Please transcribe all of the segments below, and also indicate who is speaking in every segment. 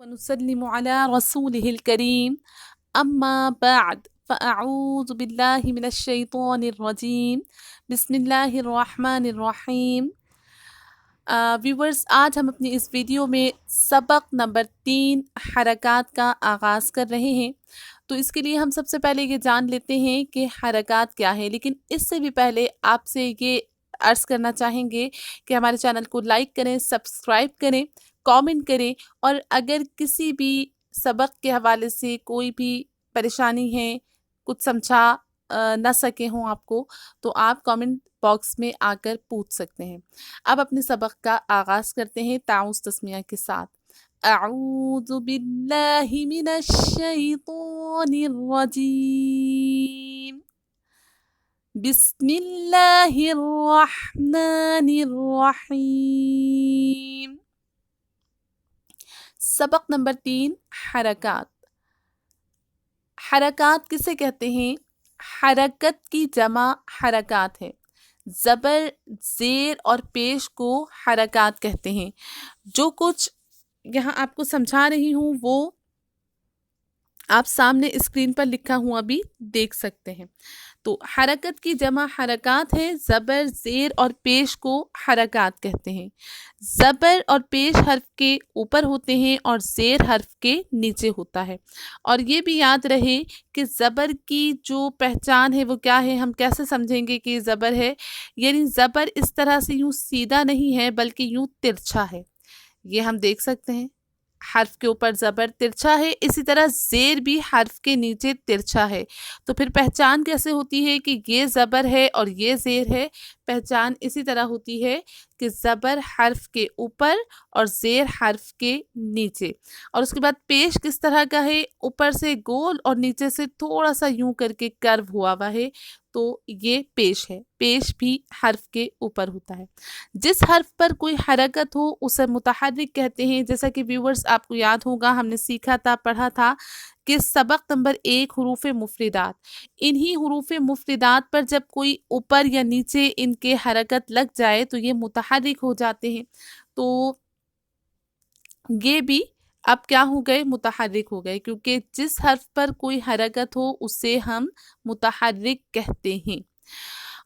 Speaker 1: ونسلم على رسوله الكريم أما بعد فأعوذ بالله من الشيطان الرجيم بسم اللہ الرحمن الرحیم۔ ویورز، آج ہم اپنی اس ویڈیو میں سبق نمبر 3 حرکات کا آغاز کر رہے ہیں۔ تو اس کے لیے ہم سب سے پہلے یہ جان لیتے ہیں کہ حرکات کیا ہے، لیکن اس سے بھی پہلے آپ سے یہ عرض کرنا چاہیں گے کہ ہمارے چینل کو لائک کریں، سبسکرائب کریں، کامنٹ کریں، اور اگر کسی بھی سبق کے حوالے سے کوئی بھی پریشانی ہے، کچھ سمجھا نہ سکے ہوں آپ کو، تو آپ کامنٹ باکس میں آ کر پوچھ سکتے ہیں۔ اب اپنے سبق کا آغاز کرتے ہیں تعوذ تسمیہ کے ساتھ۔ اعوذ باللہ من الشیطان الرجیم، بسم اللہ الرحمن الرحیم۔ سبق نمبر 3 حرکات۔ حرکات کسے کہتے ہیں؟ حرکت کی جمع حرکات ہے۔ زبر، زیر اور پیش کو حرکات کہتے ہیں۔ جو کچھ یہاں آپ کو سمجھا رہی ہوں وہ آپ سامنے اسکرین پر لکھا ہوا بھی دیکھ سکتے ہیں۔ تو حرکت کی جمع حرکات ہے، زبر، زیر اور پیش کو حرکات کہتے ہیں۔ زبر اور پیش حرف کے اوپر ہوتے ہیں اور زیر حرف کے نیچے ہوتا ہے۔ اور یہ بھی یاد رہے کہ زبر کی جو پہچان ہے وہ کیا ہے، ہم کیسے سمجھیں گے کہ یہ زبر ہے؟ یعنی زبر اس طرح سے یوں سیدھا نہیں ہے بلکہ یوں ترچھا ہے۔ یہ ہم دیکھ سکتے ہیں، حرف کے اوپر زبر ترچھا ہے، اسی طرح زیر بھی حرف کے نیچے ترچھا ہے۔ تو پھر پہچان کیسے ہوتی ہے کہ یہ زبر ہے اور یہ زیر ہے؟ پہچان اسی طرح ہوتی ہے کہ زبر حرف کے اوپر اور زیر حرف کے نیچے۔ اور اس کے بعد پیش کس طرح کا ہے؟ اوپر سے گول اور نیچے سے تھوڑا سا یوں کر کے کرو ہوا ہوا ہے، تو یہ پیش ہے۔ پیش بھی حرف کے اوپر ہوتا ہے۔ جس حرف پر کوئی حرکت ہو اسے متحرک کہتے ہیں۔ جیسا کہ ویورز آپ کو یاد ہوگا، ہم نے سیکھا تھا، پڑھا تھا کہ سبق نمبر 1 حروف مفردات، انہی حروف مفردات پر جب کوئی اوپر یا نیچے ان کے حرکت لگ جائے تو یہ متحرک ہو جاتے ہیں۔ تو یہ بھی اب کیا ہو گئے؟ متحرک ہو گئے، کیونکہ جس حرف پر کوئی حرکت ہو اسے ہم متحرک کہتے ہیں۔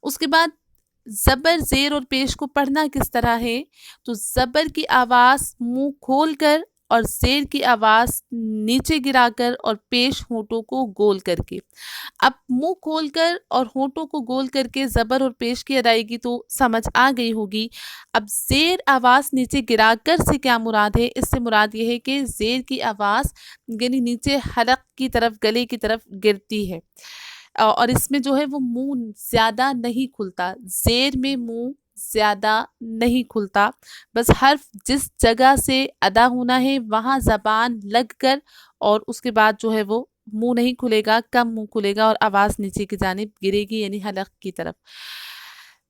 Speaker 1: اس کے بعد زبر، زیر اور پیش کو پڑھنا کس طرح ہے؟ تو زبر کی آواز منہ کھول کر اور زیر کی آواز نیچے گرا کر اور پیش ہونٹوں کو گول کر کے۔ اب منہ کھول کر اور ہونٹوں کو گول کر کے زبر اور پیش کی ادائیگی تو سمجھ آ گئی ہوگی۔ اب زیر آواز نیچے گرا کر سے کیا مراد ہے؟ اس سے مراد یہ ہے کہ زیر کی آواز یعنی نیچے حلق کی طرف، گلے کی طرف گرتی ہے، اور اس میں جو ہے وہ منہ زیادہ نہیں کھلتا۔ زیر میں منہ زیادہ نہیں کھلتا، بس حرف جس جگہ سے ادا ہونا ہے وہاں زبان لگ کر، اور اس کے بعد جو ہے وہ منہ نہیں کھلے گا، کم منہ کھلے گا اور آواز نیچے کی جانب گرے گی، یعنی حلق کی طرف۔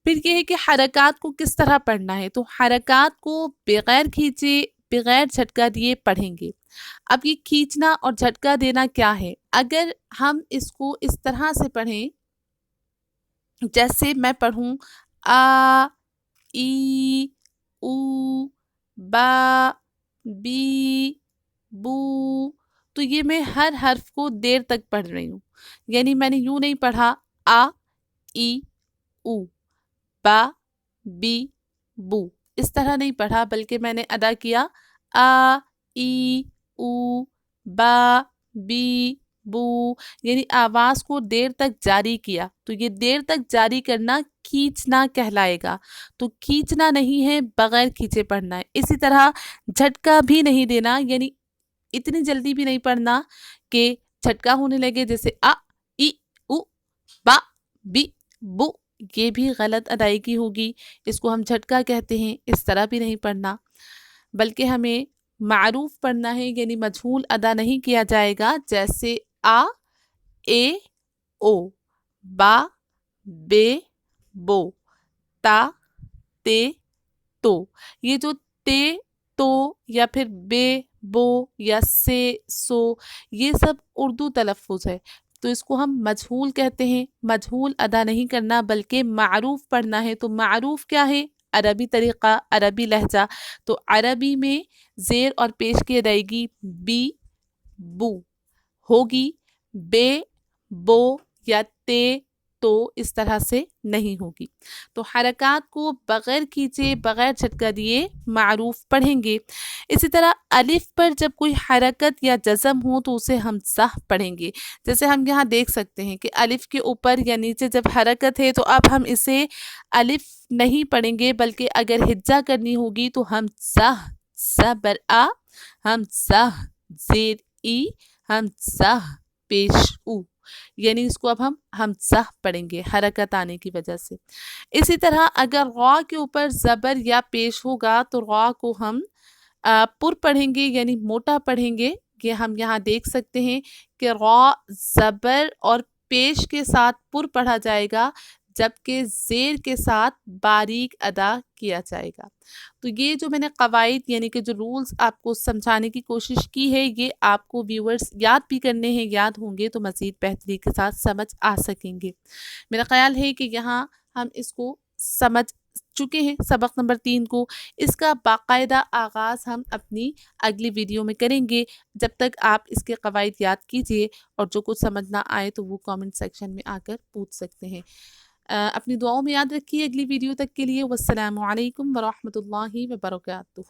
Speaker 1: پھر یہ ہے کہ حرکات کو کس طرح پڑھنا ہے؟ تو حرکات کو بغیر کھینچے، بغیر جھٹکا دیے پڑھیں گے۔ اب یہ کھینچنا اور جھٹکا دینا کیا ہے؟ اگر ہم اس کو اس طرح سے پڑھیں، جیسے میں پڑھوں آ، ای، او، با، بی، بو، تو یہ میں ہر حرف کو دیر تک پڑھ رہی ہوں۔ یعنی میں نے یوں نہیں پڑھا آ، ای، او، با، بی، بو، اس طرح نہیں پڑھا، بلکہ میں نے ادا کیا آ، ای، او، با، بی، بو، یعنی آواز کو دیر تک جاری کیا۔ تو یہ دیر تک جاری کرنا کھینچنا کہلائے گا۔ تو کھینچنا نہیں ہے، بغیر کھینچے پڑھنا ہے۔ اسی طرح جھٹکا بھی نہیں دینا، یعنی اتنی جلدی بھی نہیں پڑھنا کہ جھٹکا ہونے لگے، جیسے آ، ای، او، با، بی، بو، یہ بھی غلط ادائیگی ہوگی، اس کو ہم جھٹکا کہتے ہیں۔ اس طرح بھی نہیں پڑھنا، بلکہ ہمیں معروف پڑھنا ہے، یعنی مجہول ادا نہیں کیا جائے گا، جیسے آ، اے، او، با، بے، بو، تا، تے، تو۔ یہ جو تے، تو یا پھر بے، بو یا سے، سو، یہ سب اردو تلفظ ہے، تو اس کو ہم مجہول کہتے ہیں۔ مجہول ادا نہیں کرنا بلکہ معروف پڑھنا ہے۔ تو معروف کیا ہے؟ عربی طریقہ عربی لہجہ تو عربی میں زیر اور پیش کی ادائیگی بی بو ہوگی، بے بو یا تے تو اس طرح سے نہیں ہوگی۔ تو حرکات کو بغیر کھینچے بغیر جھٹکا دیے معروف پڑھیں گے۔ اسی طرح الف پر جب کوئی حرکت یا جزم ہو تو اسے ہم صح پڑھیں گے۔ جیسے ہم یہاں دیکھ سکتے ہیں کہ الف کے اوپر یا نیچے جب حرکت ہے تو اب ہم اسے الف نہیں پڑھیں گے، بلکہ اگر ہجا کرنی ہوگی تو ہم صح زبر آ، ہم صح زیر ای، ہم صح پیش او، یعنی اس کو اب ہم صح پڑھیں گے حرکت آنے کی وجہ سے۔ اسی طرح اگر غا کے اوپر زبر یا پیش ہوگا تو غا کو ہم پر پڑھیں گے، یعنی موٹا پڑھیں گے۔ یہ ہم یہاں دیکھ سکتے ہیں کہ غا زبر اور پیش کے ساتھ پر پڑھا جائے گا، جبکہ زیر کے ساتھ باریک ادا کیا جائے گا۔ تو یہ جو میں نے قواعد یعنی کہ جو رولز آپ کو سمجھانے کی کوشش کی ہے، یہ آپ کو ویورز یاد بھی کرنے ہیں، یاد ہوں گے تو مزید بہتری کے ساتھ سمجھ آ سکیں گے۔ میرا خیال ہے کہ یہاں ہم اس کو سمجھ چکے ہیں، سبق نمبر 3 کو۔ اس کا باقاعدہ آغاز ہم اپنی اگلی ویڈیو میں کریں گے۔ جب تک آپ اس کے قواعد یاد کیجئے اور جو کچھ سمجھ نہ آئے تو وہ کامنٹ سیکشن میں آ کر پوچھ سکتے ہیں۔ اپنی دعاؤں میں یاد رکھیے۔ اگلی ویڈیو تک کے لیے والسلام علیکم ورحمۃ اللہ وبرکاتہ۔